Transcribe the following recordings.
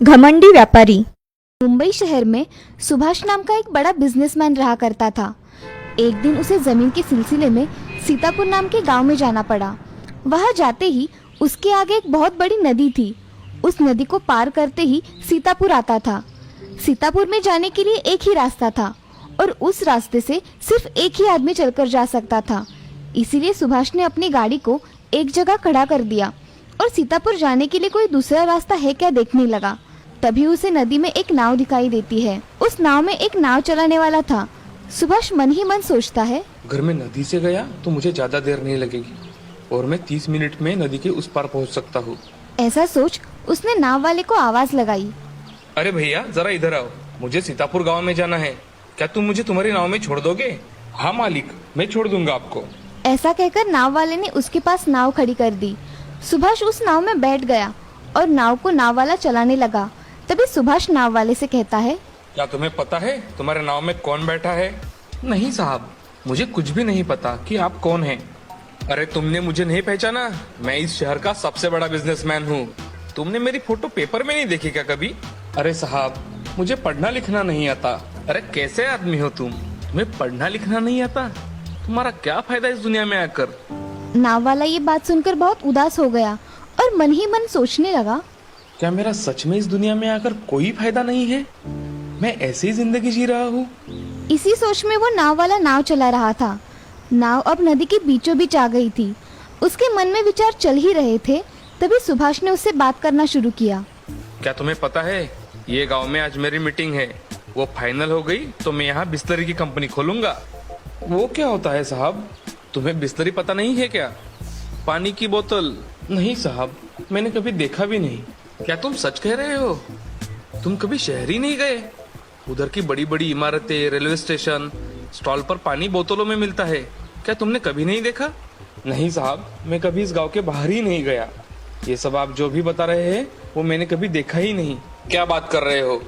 घमंडी व्यापारी। मुंबई शहर में सुभाष नाम का एक बड़ा बिजनेसमैन रहा करता था। एक दिन उसे जमीन के सिलसिले में सीतापुर नाम के गांव में जाना पड़ा। वहां जाते ही उसके आगे एक बहुत बड़ी नदी थी। उस नदी को पार करते ही सीतापुर आता था। सीतापुर में जाने के लिए एक ही रास्ता था और उस रास्ते से सिर्फ एक ही आदमी चलकर जा सकता था। इसीलिए सुभाष ने अपनी गाड़ी को एक जगह खड़ा कर दिया और सीतापुर जाने के लिए कोई दूसरा रास्ता है क्या देखने लगा। तभी उसे नदी में एक नाव दिखाई देती है। उस नाव में एक नाव चलाने वाला था। सुभाष मन ही मन सोचता है, अगर मैं नदी से गया तो मुझे ज्यादा देर नहीं लगेगी और मैं 30 मिनट में नदी के उस पार पहुंच सकता हूँ। ऐसा सोच उसने नाव वाले को आवाज लगाई। अरे भैया जरा इधर आओ, मुझे सीतापुर गांव में जाना है, क्या तुम मुझे तुम्हारी नाव में छोड़ दोगे? हाँ मालिक, मैं छोड़ दूंगा आपको। ऐसा कहकर नाव वाले ने उसके पास नाव खड़ी कर दी। सुभाष उस नाव में बैठ गया और नाव को नाव वाला चलाने लगा। तभी सुभाष नाव वाले से कहता है, क्या तुम्हें पता है तुम्हारे नाव में कौन बैठा है? नहीं साहब, मुझे कुछ भी नहीं पता कि आप कौन हैं। अरे तुमने मुझे नहीं पहचाना? मैं इस शहर का सबसे बड़ा बिजनेसमैन हूँ। तुमने मेरी फोटो पेपर में नहीं देखी क्या कभी? अरे साहब, मुझे पढ़ना लिखना नहीं आता। अरे कैसे आदमी हो तुम? तुम्हें पढ़ना लिखना नहीं आता? तुम्हारा क्या फायदा इस दुनिया में आकर? नाव वाला ये बात सुनकर बहुत उदास हो गया और मन ही मन सोचने लगा, क्या मेरा सच में इस दुनिया में आकर कोई फायदा नहीं है? मैं ऐसे ही जिंदगी जी रहा हूँ। इसी सोच में वो नाव वाला नाव चला रहा था। नाव अब नदी के बीचों बीच आ गई थी। उसके मन में विचार चल ही रहे थे। तभी सुभाष ने उससे बात करना शुरू किया। क्या तुम्हें पता है, ये गांव में आज मेरी मीटिंग है, वो फाइनल हो गई तो मैं यहाँ बिस्लरी की कंपनी खोलूंगा। वो क्या होता है साहब? तुम्हें बिस्लरी पता नहीं है क्या? पानी की बोतल? नहीं साहब, मैंने कभी देखा भी नहीं। क्या तुम सच कह रहे हो? तुम कभी शहर ही नहीं गए? उधर की बड़ी बड़ी इमारतें, रेलवे स्टेशन, स्टॉल पर पानी बोतलों में मिलता है, क्या तुमने कभी नहीं देखा? नहीं साहब, मैं कभी इस गांव के बाहर ही नहीं गया। ये सब आप जो भी बता रहे हैं वो मैंने कभी देखा ही नहीं। क्या बात कर रहे हो?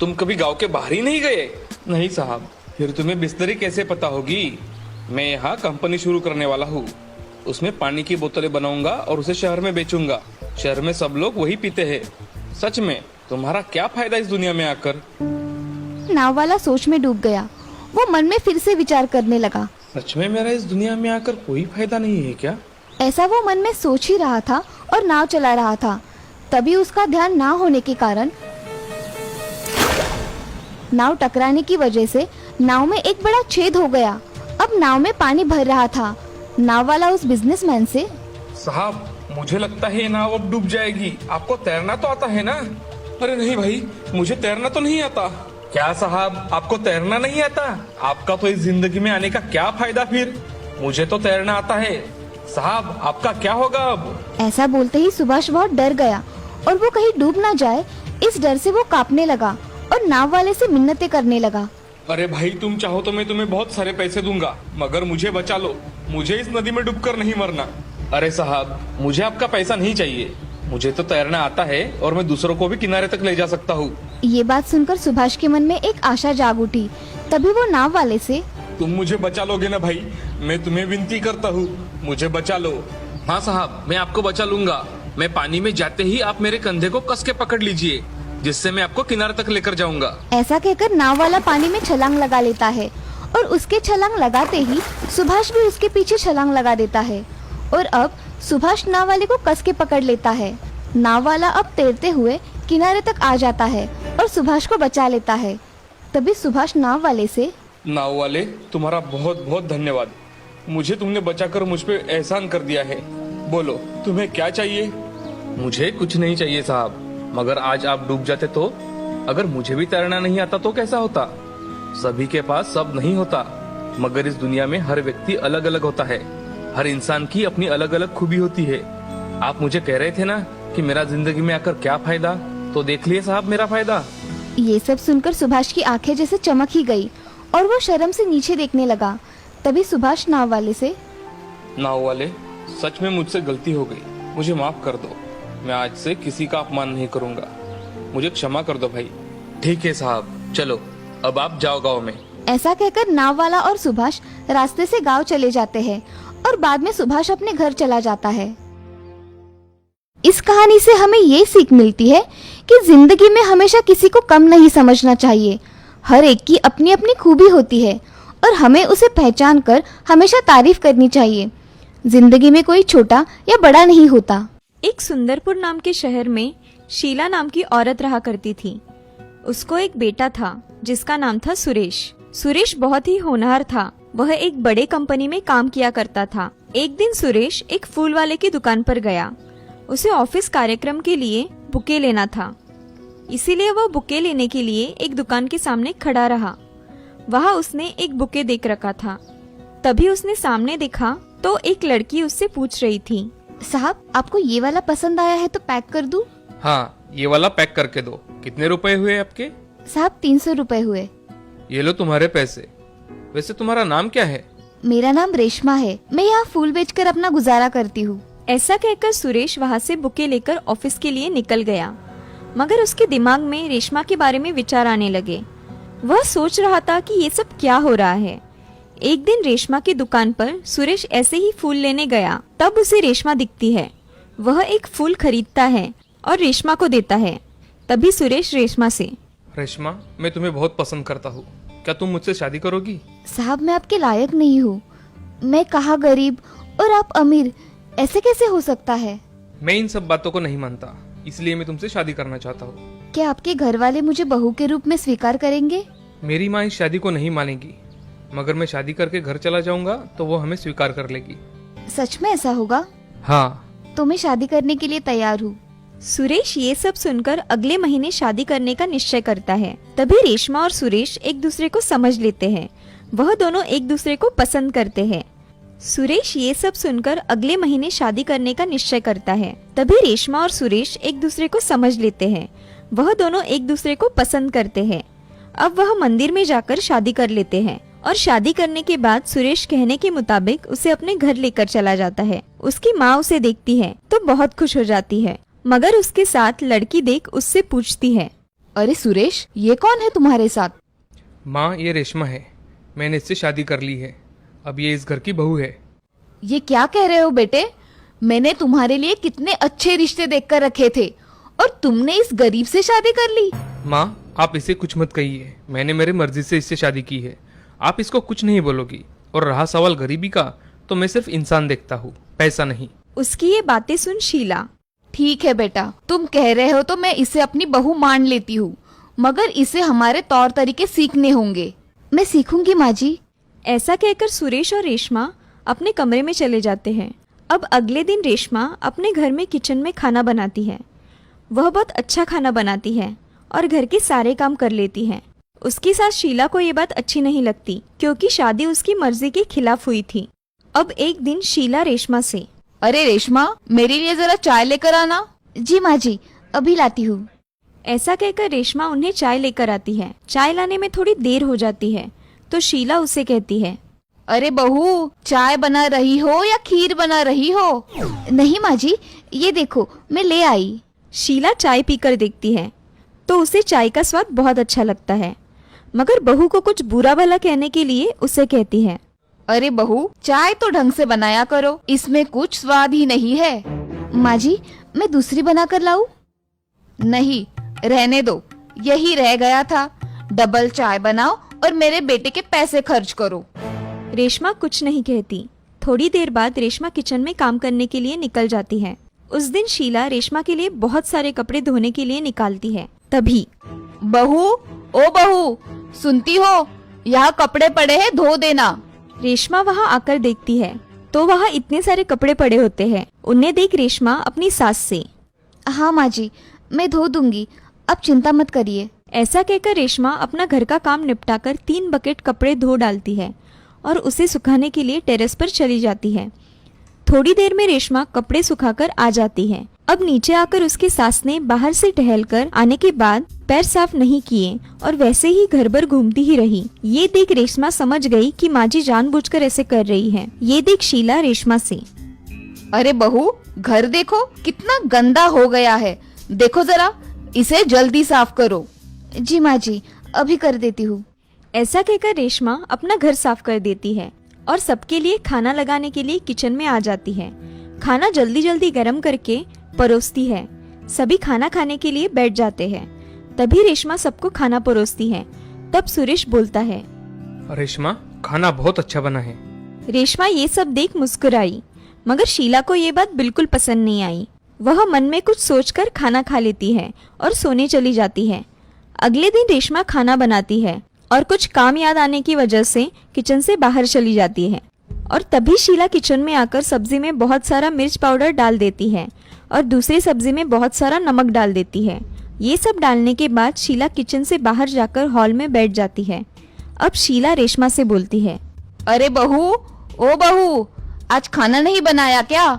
तुम कभी गांव के बाहर ही नहीं गए? नहीं साहब, फिर तुम्हें बिस्लरी कैसे पता होगी? मैं यहाँ कंपनी शुरू करने वाला हूँ। उसमें पानी की बोतलें बनाऊंगा और उसे शहर में बेचूंगा। शहर में सब लोग वही पीते हैं। सच में तुम्हारा क्या फायदा इस दुनिया में आकर? नाव वाला सोच में डूब गया। वो मन में फिर से विचार करने लगा। सच में मेरा इस दुनिया में आकर कोई फायदा नहीं है क्या? ऐसा वो मन में सोच ही रहा था और नाव चला रहा था। तभी उसका ध्यान ना होने के कारण नाव टकराने की वजह से नाव में एक बड़ा छेद हो गया। अब नाव में पानी भर रहा था। नाव वाला उस बिजनेसमैन से, साहब, मुझे लगता है ये नाव अब डूब जाएगी। आपको तैरना तो आता है ना? अरे नहीं भाई, मुझे तैरना तो नहीं आता। क्या साहब, आपको तैरना नहीं आता? आपका तो इस जिंदगी में आने का क्या फायदा फिर? मुझे तो तैरना आता है। साहब, आपका क्या होगा अब? ऐसा बोलते ही सुभाष बहुत डर गया और वो कहीं डूब ना जाए इस डर से वो कांपने लगा और नाव वाले से मिन्नतें करने लगा। अरे भाई, तुम चाहो तो मैं तुम्हें बहुत सारे पैसे दूंगा, मगर मुझे बचा लो। मुझे इस नदी में डूबकर नहीं मरना। अरे साहब, मुझे आपका पैसा नहीं चाहिए। मुझे तो तैरना आता है और मैं दूसरों को भी किनारे तक ले जा सकता हूँ। ये बात सुनकर सुभाष के मन में एक आशा जाग उठी। तभी वो नाव वाले से, तुम मुझे बचा लोगे ना भाई? मैं तुम्हें विनती करता हूँ, मुझे बचा लो। हाँ साहब, मैं आपको बचा लूंगा। मैं पानी में जाते ही आप मेरे कंधे को कस के पकड़ लीजिए, जिससे मैं आपको किनारे तक लेकर जाऊंगा। ऐसा कहकर नाव वाला पानी में छलांग लगा लेता है और उसके छलांग लगाते ही सुभाष भी उसके पीछे छलांग लगा देता है और अब सुभाष नाव वाले को कस के पकड़ लेता है। नाव वाला अब तैरते हुए किनारे तक आ जाता है और सुभाष को बचा लेता है। तभी सुभाष नाव वाले से, नाव वाले, तुम्हारा बहुत बहुत धन्यवाद। मुझे तुमने बचाकर मुझ पे एहसान कर दिया है। बोलो, तुम्हें क्या चाहिए? मुझे कुछ नहीं चाहिए साहब, मगर आज आप डूब जाते तो? अगर मुझे भी तैरना नहीं आता तो कैसा होता? सभी के पास सब नहीं होता, मगर इस दुनिया में हर व्यक्ति अलग अलग होता है। हर इंसान की अपनी अलग अलग खूबी होती है। आप मुझे कह रहे थे ना कि मेरा जिंदगी में आकर क्या फायदा, तो देख लिए साहब मेरा फायदा। ये सब सुनकर सुभाष की आंखें जैसे चमक ही गई और वो शर्म से नीचे देखने लगा। तभी सुभाष नाव वाले से, नाव वाले, सच में मुझसे गलती हो गई, मुझे माफ कर दो। मैं आज से किसी का अपमान नहीं करूंगा, मुझे क्षमा कर दो भाई। ठीक है साहब, चलो अब आप जाओ गाँव में। ऐसा कहकर नाव वाला और सुभाष रास्ते से गांव चले जाते हैं और बाद में सुभाष अपने घर चला जाता है। इस कहानी से हमें ये सीख मिलती है कि जिंदगी में हमेशा किसी को कम नहीं समझना चाहिए। हर एक की अपनी अपनी खूबी होती है और हमें उसे पहचान कर हमेशा तारीफ करनी चाहिए। जिंदगी में कोई छोटा या बड़ा नहीं होता। एक सुंदरपुर नाम के शहर में शीला नाम की औरत रहा करती थी। उसको एक बेटा था जिसका नाम था सुरेश। सुरेश बहुत ही होनहार था। वह एक बड़े कंपनी में काम किया करता था। एक दिन सुरेश एक फूल वाले की दुकान पर गया। उसे ऑफिस कार्यक्रम के लिए बुके लेना था, इसीलिए वह बुके लेने के लिए एक दुकान के सामने खड़ा रहा। वहाँ उसने एक बुके देख रखा था। तभी उसने सामने देखा तो एक लड़की उससे पूछ रही थी, साहब, आपको ये वाला पसंद आया है तो पैक कर दूं? हाँ, ये वाला पैक करके दो। कितने रुपए हुए आपके? साहब, 300 रुपए हुए। ये लो तुम्हारे पैसे। वैसे तुम्हारा नाम क्या है? मेरा नाम रेशमा है। मैं यहाँ फूल बेचकर अपना गुजारा करती हूँ। ऐसा कहकर सुरेश वहाँ से बुके लेकर ऑफिस के लिए निकल गया। मगर उसके दिमाग में रेशमा के बारे में विचार आने लगे। वह सोच रहा था कि ये सब क्या हो रहा है। एक दिन रेशमा की दुकान पर सुरेश ऐसे ही फूल लेने गया। तब उसे रेशमा दिखती है। वह एक फूल खरीदता है और रेशमा को देता है। तभी सुरेश रेशमा से, रेशमा, मैं तुम्हें बहुत पसंद करता हूँ। क्या तुम मुझसे शादी करोगी? साहब, मैं आपके लायक नहीं हूँ। मैं कहाँ गरीब और आप अमीर, ऐसे कैसे हो सकता है? मैं इन सब बातों को नहीं मानता, इसलिए मैं तुमसे शादी करना चाहता हूँ। क्या आपके घर वाले मुझे बहू के रूप में स्वीकार करेंगे? मेरी माँ इस शादी को नहीं मानेगी, मगर मैं शादी करके घर चला जाऊंगा तो वो हमें स्वीकार कर लेगी। सच में ऐसा होगा? हाँ। तो मैं शादी करने के लिए तैयार हूँ। सुरेश ये सब सुनकर अगले महीने शादी करने का निश्चय करता है। तभी रेशमा और सुरेश एक दूसरे को समझ लेते हैं। वह दोनों एक दूसरे को पसंद करते हैं। सुरेश ये सब सुनकर अगले महीने शादी करने का निश्चय करता है। तभी रेशमा और सुरेश एक दूसरे को समझ लेते हैं। वह दोनों एक दूसरे को पसंद करते हैं। अब वह मंदिर में जाकर शादी कर लेते हैं और शादी करने के बाद सुरेश कहने के मुताबिक उसे अपने घर लेकर चला जाता है। उसकी माँ उसे देखती है तो बहुत खुश हो जाती है, मगर उसके साथ लड़की देख उससे पूछती है, अरे सुरेश, ये कौन है तुम्हारे साथ? माँ, ये रेशमा है। मैंने इससे शादी कर ली है। अब ये इस घर की बहू है। ये क्या कह रहे हो बेटे? मैंने तुम्हारे लिए कितने अच्छे रिश्ते देखकर रखे थे और तुमने इस गरीब से शादी कर ली। माँ, आप इसे कुछ मत कहिए। मैंने मेरी मर्जी से इससे शादी की है। आप इसको कुछ नहीं बोलोगी। और रहा सवाल गरीबी का, तो मैं सिर्फ इंसान देखता हूँ, पैसा नहीं। उसकी ये बातें सुन शीला, ठीक है बेटा, तुम कह रहे हो तो मैं इसे अपनी बहू मान लेती हूँ, मगर इसे हमारे तौर तरीके सीखने होंगे। मैं सीखूंगी माँ जी। ऐसा कहकर सुरेश और रेशमा अपने कमरे में चले जाते हैं। अब अगले दिन रेशमा अपने घर में किचन में खाना बनाती है। वह बहुत अच्छा खाना बनाती है और घर के सारे काम कर लेती है। उसकी सास शीला को ये बात अच्छी नहीं लगती, क्योंकि शादी उसकी मर्जी के खिलाफ हुई थी। अब एक दिन शीला रेशमा से, अरे रेशमा, मेरे लिए जरा चाय लेकर आना। जी माँ जी, अभी लाती हूँ। ऐसा कहकर रेशमा उन्हें चाय लेकर आती है। चाय लाने में थोड़ी देर हो जाती है तो शीला उसे कहती है, अरे बहू, चाय बना रही हो या खीर बना रही हो? नहीं माँ जी, ये देखो मैं ले आई। शीला चाय पीकर देखती है तो उसे चाय का स्वाद बहुत अच्छा लगता है, मगर बहू को कुछ बुरा भला कहने के लिए उसे कहती है, अरे बहू, चाय तो ढंग से बनाया करो, इसमें कुछ स्वाद ही नहीं है। माँ जी, मैं दूसरी बना कर लाऊं? नहीं, रहने दो, यही रह गया था। डबल चाय बनाओ और मेरे बेटे के पैसे खर्च करो। रेशमा कुछ नहीं कहती। थोड़ी देर बाद रेशमा किचन में काम करने के लिए निकल जाती है। उस दिन शीला रेशमा के लिए बहुत सारे कपड़े धोने के लिए निकालती है। तभी, बहू, ओ बहू, सुनती हो? यहाँ कपड़े पड़े हैं, धो देना। रेशमा वहाँ आकर देखती है तो वहाँ इतने सारे कपड़े पड़े होते हैं। उन्हें देख रेशमा अपनी सास से, हाँ माँ जी, मैं धो दूंगी, अब चिंता मत करिए। ऐसा कहकर रेशमा अपना घर का काम निपटाकर 3 बकेट कपड़े धो डालती है और उसे सुखाने के लिए टेरेस पर चली जाती है। थोड़ी देर में रेशमा कपड़े सुखाकर आ जाती है। अब नीचे आकर उसकी सास ने बाहर से टहलकर आने के बाद पैर साफ नहीं किए और वैसे ही घर भर घूमती ही रही। ये देख रेशमा समझ गई कि माँ जी जानबूझकर ऐसे कर रही है। ये देख शीला रेशमा से, अरे बहू, घर देखो कितना गंदा हो गया है, देखो जरा, इसे जल्दी साफ करो। जी माँ जी, अभी कर देती हूँ। ऐसा कहकर रेशमा अपना घर साफ कर देती है और सबके लिए खाना लगाने के लिए किचन में आ जाती है। खाना जल्दी जल्दी गर्म करके परोसती है। सभी खाना खाने के लिए बैठ जाते हैं। तभी रेशमा सबको खाना परोसती है। तब सुरेश बोलता है, रेशमा, खाना बहुत अच्छा बना है। रेशमा ये सब देख मुस्कुराई, मगर शीला को ये बात बिल्कुल पसंद नहीं आई। वह मन में कुछ सोचकर खाना खा लेती है और सोने चली जाती है। अगले दिन रेशमा खाना बनाती है और कुछ काम याद आने की वजह से किचन से बाहर चली जाती है। और तभी शीला किचन में आकर सब्जी में बहुत सारा मिर्च पाउडर डाल देती है और दूसरी सब्जी में बहुत सारा नमक डाल देती है। ये सब डालने के बाद शीला किचन से बाहर जाकर हॉल में बैठ जाती है। अब शीला रेशमा से बोलती है, अरे बहू, ओ बहू, आज खाना नहीं बनाया क्या?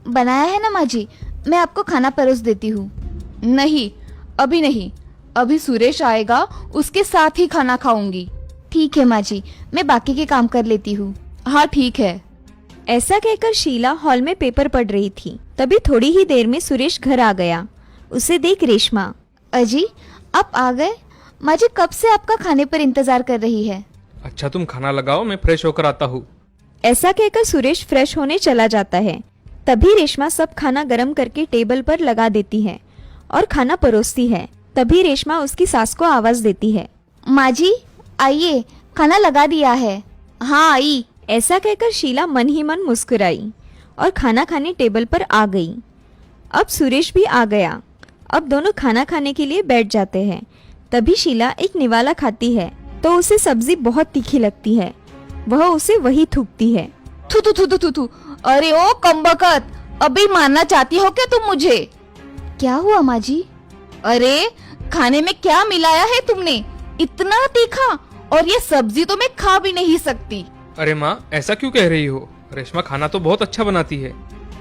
बनाया है ना माँ जी, मैं आपको खाना परोस देती हूँ। नहीं, अभी नहीं, अभी सुरेश आएगा, उसके साथ ही खाना खाऊंगी। ठीक है माँ जी, मैं बाकी के काम कर लेती हूँ। हाँ ठीक है। ऐसा कहकर शीला हॉल में पेपर पढ़ रही थी। तभी थोड़ी ही देर में सुरेश घर आ गया। उसे देख रेशमा, अजी, आप आ गए? माँ जी कब से आपका खाने पर इंतजार कर रही है। अच्छा, तुम खाना लगाओ, मैं फ्रेश होकर आता हूँ। ऐसा कहकर सुरेश फ्रेश होने चला जाता है। तभी रेशमा सब खाना गरम करके टेबल पर लगा देती है और खाना परोसती है। तभी रेशमा उसकी सास को आवाज देती है, माँ जी आइए, खाना लगा दिया है। हाँ आई। ऐसा कहकर शीला मन ही मन मुस्कुराई और खाना खाने टेबल पर आ गई। अब सुरेश भी आ गया। अब दोनों खाना खाने के लिए बैठ जाते हैं। तभी शीला एक निवाला खाती है तो उसे सब्जी बहुत तीखी लगती है। वह उसे वही थूकती है। थू थू थू थू थू थू। अरे ओ कमबख्त, अभी मारना चाहती हो क्या तुम मुझे? क्या हुआ माँ जी? अरे खाने में क्या मिलाया है तुमने? इतना तीखा, और ये सब्जी तो मैं खा भी नहीं सकती। अरे माँ, ऐसा क्यों कह रही हो? रेशमा खाना तो बहुत अच्छा बनाती है।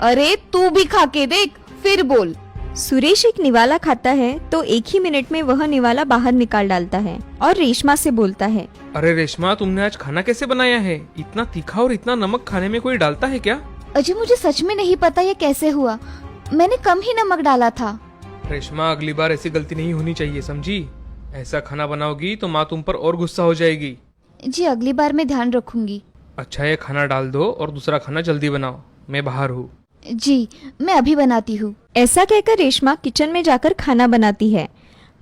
अरे तू भी खा के देख, फिर बोल। सुरेश एक निवाला खाता है तो एक ही मिनट में वह निवाला बाहर निकाल डालता है और रेशमा से बोलता है, अरे रेशमा, तुमने आज खाना कैसे बनाया है? इतना तीखा और इतना नमक खाने में कोई डालता है क्या? अजय मुझे सच में नहीं पता ये कैसे हुआ, मैंने कम ही नमक डाला था। रेशमा, अगली बार ऐसी गलती नहीं होनी चाहिए, समझी? ऐसा खाना बनाओगी तो माँ तुम पर और गुस्सा हो जाएगी। जी अगली बार मैं ध्यान रखूंगी। अच्छा, ये खाना डाल दो और दूसरा खाना जल्दी बनाओ, मैं बाहर हूँ। जी मैं अभी बनाती हूँ। ऐसा कहकर रेशमा किचन में जाकर खाना बनाती है,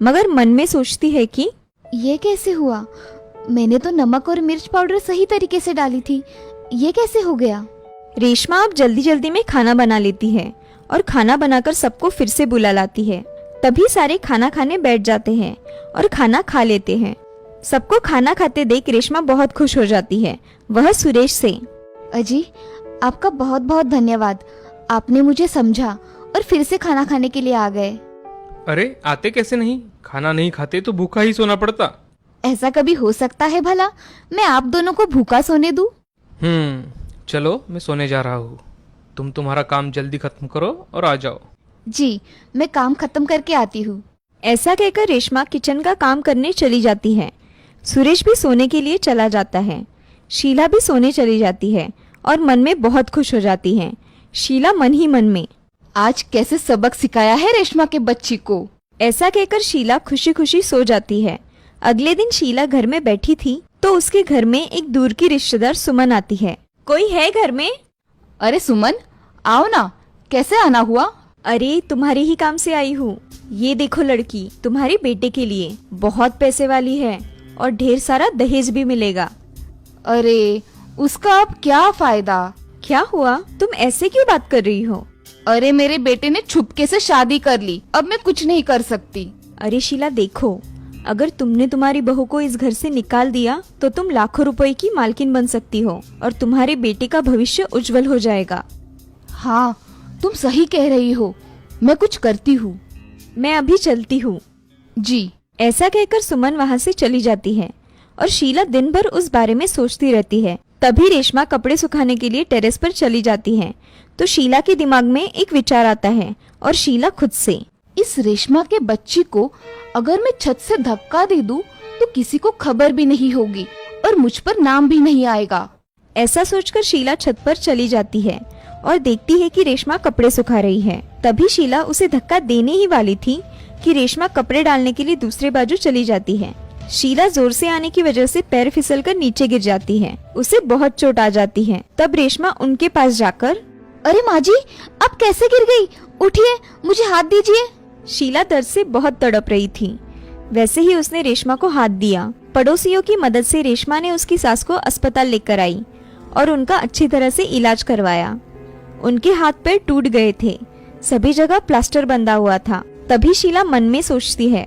मगर मन में सोचती है कि ये कैसे हुआ? मैंने तो नमक और मिर्च पाउडर सही तरीके से डाली थी, ये कैसे हो गया? रेशमा अब जल्दी जल्दी में खाना बना लेती है और खाना बनाकर सबको फिर से बुला लाती है। तभी सारे खाना खाने बैठ जाते हैं और खाना खा लेते हैं। सबको खाना खाते देख रेशमा बहुत खुश हो जाती है। वह सुरेश से, अजी आपका बहुत बहुत धन्यवाद, आपने मुझे समझा और फिर से खाना खाने के लिए आ गए। अरे आते कैसे नहीं? खाना नहीं खाते तो भूखा ही सोना पड़ता। ऐसा कभी हो सकता है भला? मैं आप दोनों को भूखा सोने दूं? चलो मैं सोने जा रहा हूँ। तुम तुम्हारा काम जल्दी खत्म करो और आ जाओ। जी मैं काम खत्म करके आती हूँ। ऐसा कहकर रेशमा किचन का काम करने चली जाती है। सुरेश भी सोने के लिए चला जाता है। शीला भी सोने चली जाती है और मन में बहुत खुश हो जाती है। शीला मन ही मन में, आज कैसे सबक सिखाया है रेशमा के बच्ची को। ऐसा कहकर शीला खुशी खुशी सो जाती है। अगले दिन शीला घर में बैठी थी तो उसके घर में एक दूर की रिश्तेदार सुमन आती है। कोई है घर में? अरे सुमन आओ ना, कैसे आना हुआ? अरे तुम्हारे ही काम से आई हूँ। ये देखो लड़की, तुम्हारे बेटे के लिए बहुत पैसे वाली है और ढेर सारा दहेज भी मिलेगा। अरे उसका अब क्या फायदा? क्या हुआ, तुम ऐसे क्यों बात कर रही हो? अरे मेरे बेटे ने छुपके से शादी कर ली, अब मैं कुछ नहीं कर सकती। अरे शीला देखो, अगर तुमने तुम्हारी बहू को इस घर से निकाल दिया तो तुम लाखों रुपए की मालकिन बन सकती हो और तुम्हारे बेटे का भविष्य उज्जवल हो जाएगा। हाँ तुम सही कह रही हो, मैं कुछ करती हूँ। मैं अभी चलती हूँ। जी। ऐसा कहकर सुमन वहाँ से चली जाती है और शीला दिन भर उस बारे में सोचती रहती है। तभी रेशमा कपड़े सुखाने के लिए टेरेस पर चली जाती है तो शीला के दिमाग में एक विचार आता है और शीला खुद से, इस रेशमा के बच्ची को अगर मैं छत से धक्का दे दूं तो किसी को खबर भी नहीं होगी और मुझ पर नाम भी नहीं आएगा। ऐसा सोचकर शीला छत पर चली जाती है और देखती है कि रेशमा कपड़े सुखा रही है। तभी शीला उसे धक्का देने ही वाली थी कि रेशमा कपड़े डालने के लिए दूसरे बाजू चली जाती है। शीला जोर से आने की वजह से पैर फिसलकर नीचे गिर जाती है। उसे बहुत चोट आ जाती है। तब रेशमा उनके पास जाकर, अरे माँ जी आप कैसे गिर गई? उठिए, मुझे हाथ दीजिए। शीला दर्द से बहुत तड़प रही थी। वैसे ही उसने रेशमा को हाथ दिया। पड़ोसियों की मदद से रेशमा ने उसकी सास को अस्पताल लेकर आई और उनका अच्छी तरह से इलाज करवाया। उनके हाथ पैर टूट गए थे, सभी जगह प्लास्टर बंधा हुआ था। तभी शीला मन में सोचती है,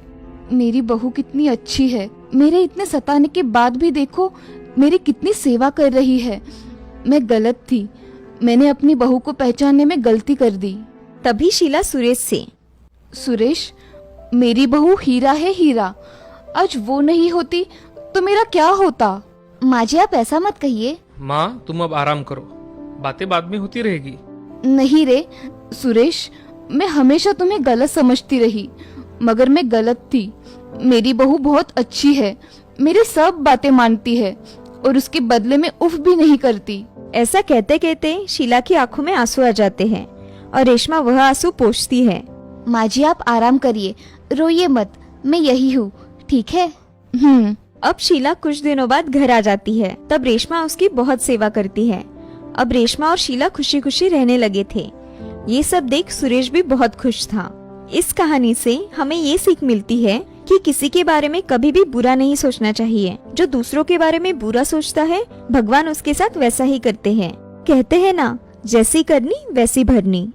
मेरी बहू कितनी अच्छी है, मेरे इतने सताने के बाद भी देखो मेरी कितनी सेवा कर रही है। मैं गलत थी, मैंने अपनी बहू को पहचानने में गलती कर दी। तभी शीला सुरेश से, सुरेश, मेरी बहू हीरा है, हीरा। आज वो नहीं होती तो मेरा क्या होता। माँ जी, आप ऐसा मत कहिए। माँ, तुम अब आराम करो, बातें बाद में होती रहेगी। नहीं रे सुरेश, मैं हमेशा तुम्हें गलत समझती रही, मगर मैं गलत थी। मेरी बहू बहुत अच्छी है, मेरी सब बातें मानती है और उसके बदले में उफ भी नहीं करती। ऐसा कहते कहते शीला की आंखों में आंसू आ जाते हैं और रेशमा वह आंसू पोंछती है। माँ जी, आप आराम करिए, रोइए मत, मैं यही हूँ, ठीक है। अब शीला कुछ दिनों बाद घर आ जाती है। तब रेशमा उसकी बहुत सेवा करती है। अब रेशमा और शीला खुशी खुशी रहने लगे थे। ये सब देख सुरेश भी बहुत खुश था। इस कहानी से हमें ये सीख मिलती है कि किसी के बारे में कभी भी बुरा नहीं सोचना चाहिए। जो दूसरों के बारे में बुरा सोचता है, भगवान उसके साथ वैसा ही करते हैं। कहते हैं ना, जैसी करनी वैसी भरनी।